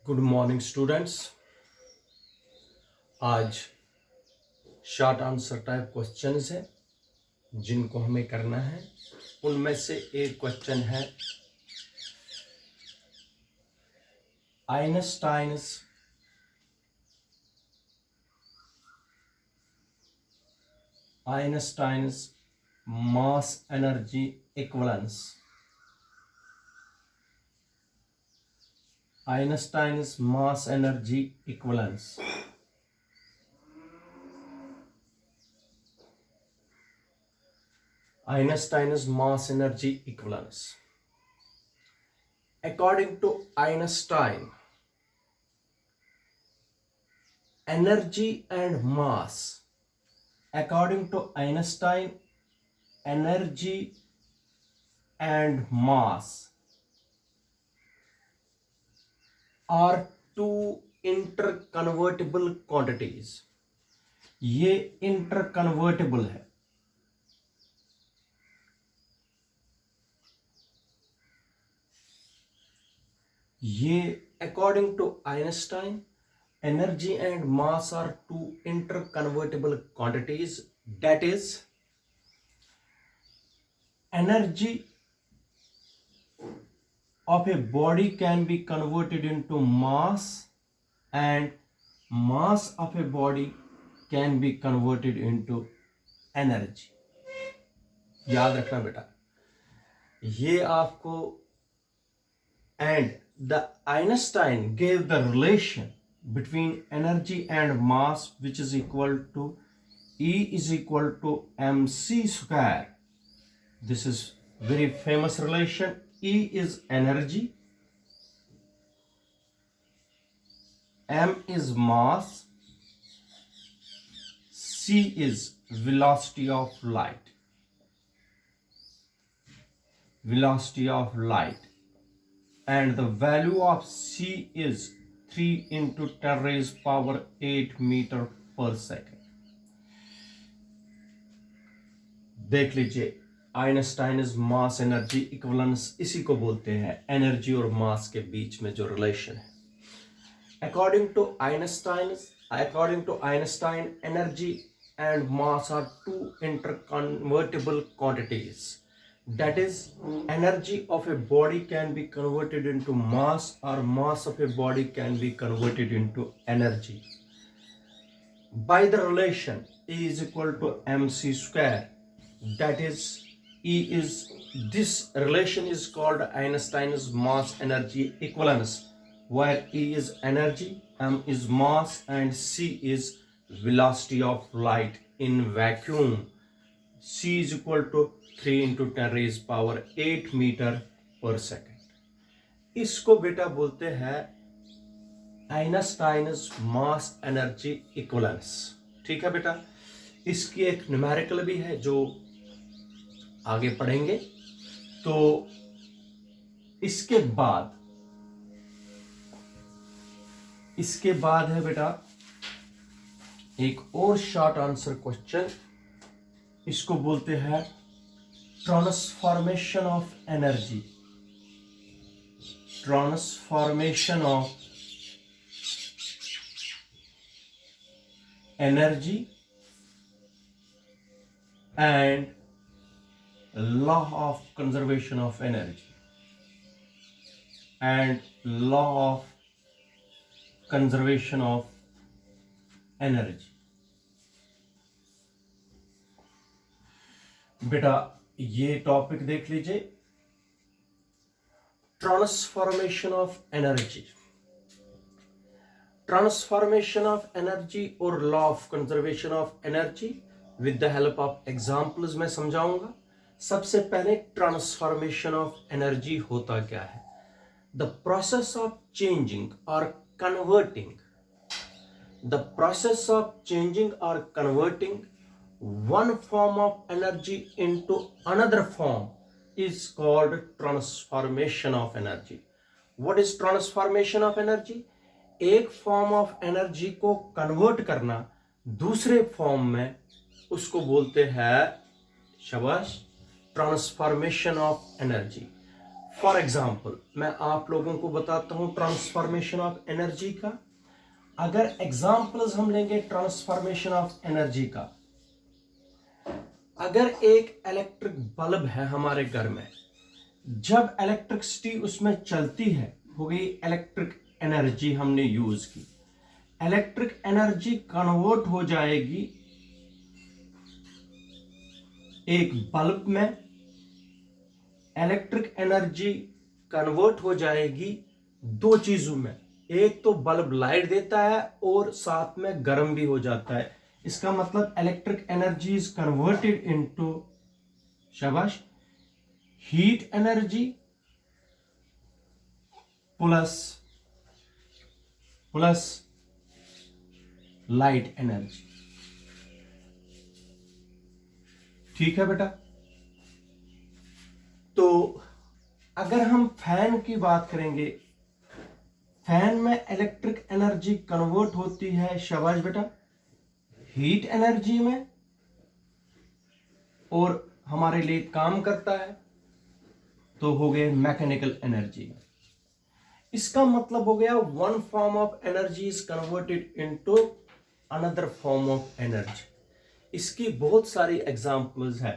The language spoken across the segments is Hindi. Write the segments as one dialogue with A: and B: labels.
A: Good morning students. आज शॉर्ट आंसर टाइप क्वेश्चंस हैं जिनको हमें करना है। उनमें से एक क्वेश्चन है Einstein's mass energy equivalence. Einstein's mass energy equivalence. Einstein's mass energy equivalence. According to Einstein, energy and mass. According to Einstein, energy and mass are two interconvertible quantities. ये interconvertible है। ये according to Einstein, energy and mass are two interconvertible quantities. That is, energy of a body can be converted into mass and mass of a body can be converted into energy. याद रखना बेटा, ये आपको and the Einstein gave the relation between energy and mass which is equal to E is equal to mc square. This is very famous relation. E is energy, m is mass, c is velocity of light. And the value of c is 3 into 10 raised power 8 meter per second. देख लीजिए, आइंस्टाइन्स मास एनर्जी इक्विवेलेंस इसी को बोलते हैं एनर्जी और मास के बीच में जो रिलेशन है। According to Einstein energy and mass are two interconvertible quantities. That is, energy of a body can be converted into mass or mass of a body can be converted into energy by the relation E is equal to mc square. That is, this relation is called Einstein's mass energy equivalence, where E is energy, m is mass and c is velocity of light in vacuum. c is equal to 3 into 10 raised power 8 metre पर सेकेंड। इसको बेटा बोलते हैं आइंस्टाइन्स मास एनर्जी इक्विवेलेंस। ठीक है बेटा, इसकी एक न्यूमेरिकल भी है जो आगे पढ़ेंगे। तो इसके बाद है बेटा एक और शॉर्ट आंसर क्वेश्चन। इसको बोलते हैं transformation of energy. Transformation of energy and law of conservation of energy and law of conservation of energy. बेटा ये टॉपिक देख लीजिए, transformation of energy. Transformation of energy और law of conservation of energy with the help of examples में समझाऊंगा। सबसे पहले ट्रांसफॉर्मेशन ऑफ एनर्जी होता क्या है? द प्रोसेस ऑफ चेंजिंग और converting one form of energy into another form is called transformation of energy. What is transformation of energy? एक फॉर्म ऑफ एनर्जी को कन्वर्ट करना दूसरे फॉर्म में, उसको बोलते हैं शाबाश transformation of energy. For example मैं आप लोगों को बताता हूं ट्रांसफॉर्मेशन ऑफ एनर्जी का। अगर एग्जाम्पल्स हम लेंगे ट्रांसफॉर्मेशन ऑफ एनर्जी का, अगर एक इलेक्ट्रिक बल्ब है हमारे घर में, जब इलेक्ट्रिसिटी उसमें चलती है, हो गई इलेक्ट्रिक एनर्जी हमने यूज की, इलेक्ट्रिक एनर्जी कन्वर्ट हो जाएगी एक बल्ब में, इलेक्ट्रिक एनर्जी कन्वर्ट हो जाएगी दो चीजों में, एक तो बल्ब लाइट देता है और साथ में गर्म भी हो जाता है। इसका मतलब electric energy is converted into, शाबाश, heat energy plus light energy. ठीक है बेटा। तो अगर हम फैन की बात करेंगे, फैन में इलेक्ट्रिक एनर्जी कन्वर्ट होती है, शाबाश बेटा, हीट एनर्जी में और हमारे लिए काम करता है, तो हो गए मैकेनिकल एनर्जी। इसका मतलब हो गया one form of energy is converted into another form of energy. इसकी बहुत सारी एग्जांपल्स है।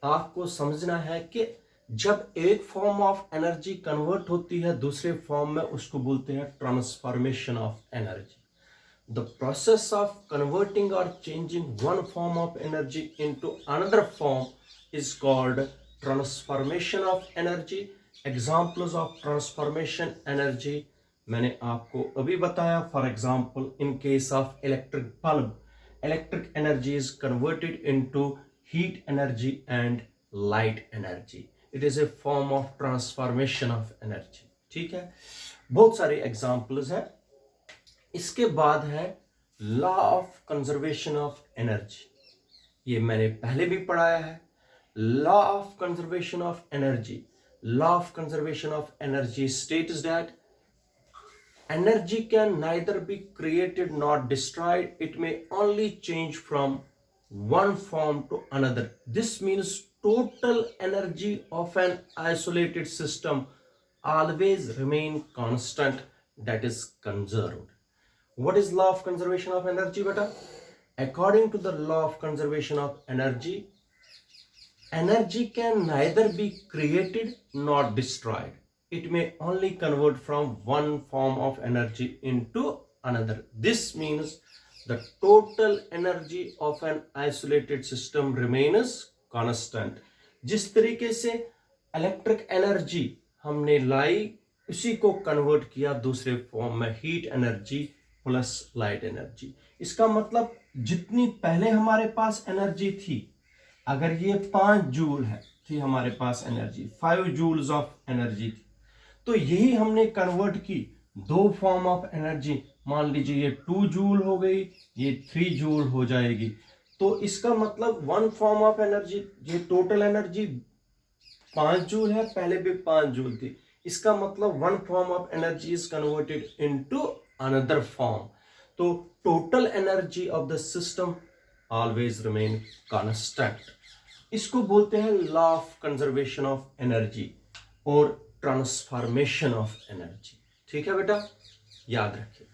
A: आपको समझना है कि जब एक फॉर्म ऑफ एनर्जी कन्वर्ट होती है दूसरे फॉर्म में, उसको बोलते हैं transformation of energy. The process of converting और changing one form of energy into another form is called transformation of energy. Examples of transformation energy मैंने आपको अभी बताया। For example, in case of electric bulb, electric energy is converted into heat energy and light energy. It is a form of transformation of energy. ठीक है, बहुत सारे एग्जाम्पल्स हैं। इसके बाद है law of conservation of energy. ये मैंने पहले भी पढ़ाया है। Law of conservation of energy, law of conservation of energy states that energy can neither be created nor destroyed. It may only change from one form to another. This means total energy of an isolated system always remain constant, that is conserved. What is law of conservation of energy, beta? According to the law of conservation of energy, energy can neither be created nor destroyed. It may only convert from one form of energy into another. This means the total energy of an isolated system remains constant. जिस तरीके से इलेक्ट्रिक एनर्जी हमने लाई, उसी को कन्वर्ट किया दूसरे फॉर्म में, heat energy plus light energy. इसका मतलब जितनी पहले हमारे पास एनर्जी थी, अगर ये 5 जूल है, थी हमारे पास एनर्जी, 5 जूल्स ऑफ एनर्जी थी, तो यही हमने कन्वर्ट की दो फॉर्म ऑफ एनर्जी। मान लीजिए ये 2 जूल हो गई, ये 3 जूल हो जाएगी। तो इसका मतलब वन फॉर्म ऑफ एनर्जी, ये टोटल एनर्जी 5 जूल है, पहले भी 5 जूल थी। इसका मतलब one form of energy is converted into another form. तो total energy of the system always remain constant. इसको बोलते हैं law of conservation of energy और ट्रांसफॉर्मेशन ऑफ एनर्जी। ठीक है बेटा, याद रखिए।